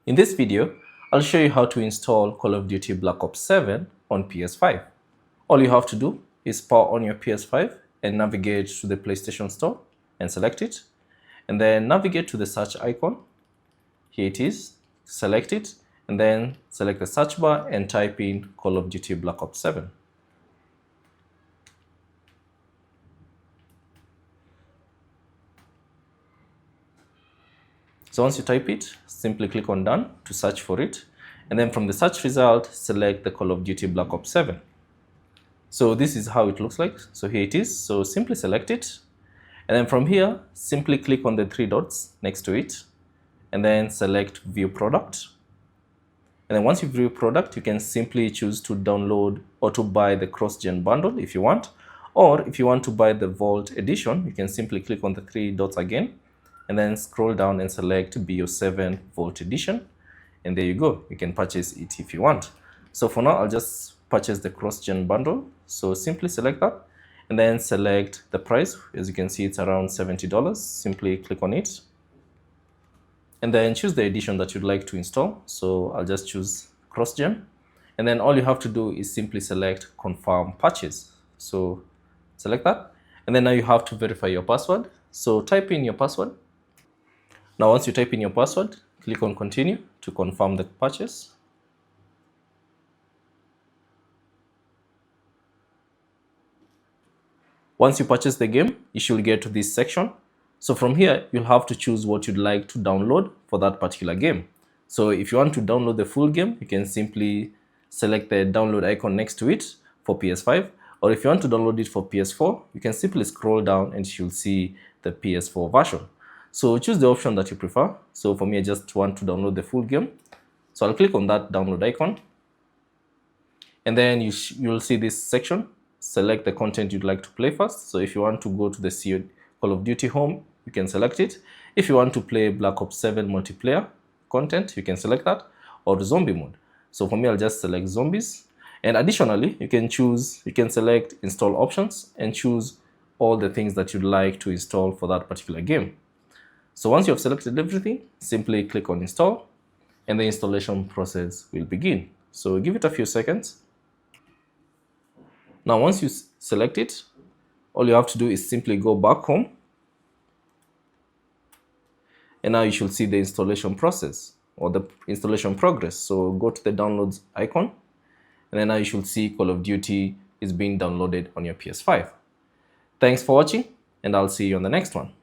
In this video, I'll show you how to install Call of Duty Black Ops 7 on PS5. All you have to do is power on your PS5 and navigate to the PlayStation Store and select it. And then navigate to the search icon. Here it is. Select it and then select the search bar and type in Call of Duty Black Ops 7. So once you type it, simply click on Done to search for it. And then from the search result, select the Call of Duty Black Ops 7. So this is how it looks like. So here it is. So simply select it. And then from here, simply click on the three dots next to it. And then select View Product. And then once you view product, you can simply choose to download or to buy the cross-gen bundle if you want. Or if you want to buy the Vault edition, you can simply click on the three dots again. And then scroll down and select BO7 Vault Edition. And there you go. You can purchase it if you want. So for now, I'll just purchase the cross-gen bundle. So simply select that and then select the price. As you can see, it's around $70. Simply click on it. And then choose the edition that you'd like to install. So I'll just choose cross-gen. And then all you have to do is simply select Confirm Purchase. So select that. And then now you have to verify your password. So type in your password. Now, once you type in your password, click on Continue to confirm the purchase. Once you purchase the game, you should get to this section. So from here, you'll have to choose what you'd like to download for that particular game. So if you want to download the full game, you can simply select the download icon next to it for PS5. Or if you want to download it for PS4, you can simply scroll down and you'll see the PS4 version. So choose the option that you prefer. So for me, I just want to download the full game. So I'll click on that download icon. And then you'll see this section. Select the content you'd like to play first. So if you want to go to the Call of Duty home, you can select it. If you want to play Black Ops 7 multiplayer content, you can select that. Or zombie mode. So for me, I'll just select zombies. And additionally, you can select install options and choose all the things that you'd like to install for that particular game. So once you have selected everything, simply click on install and the installation process will begin. So give it a few seconds. Now, once you select it, all you have to do is simply go back home. And now you should see the installation process or the installation progress. So go to the downloads icon. And then now you should see Call of Duty is being downloaded on your PS5. Thanks for watching and I'll see you on the next one.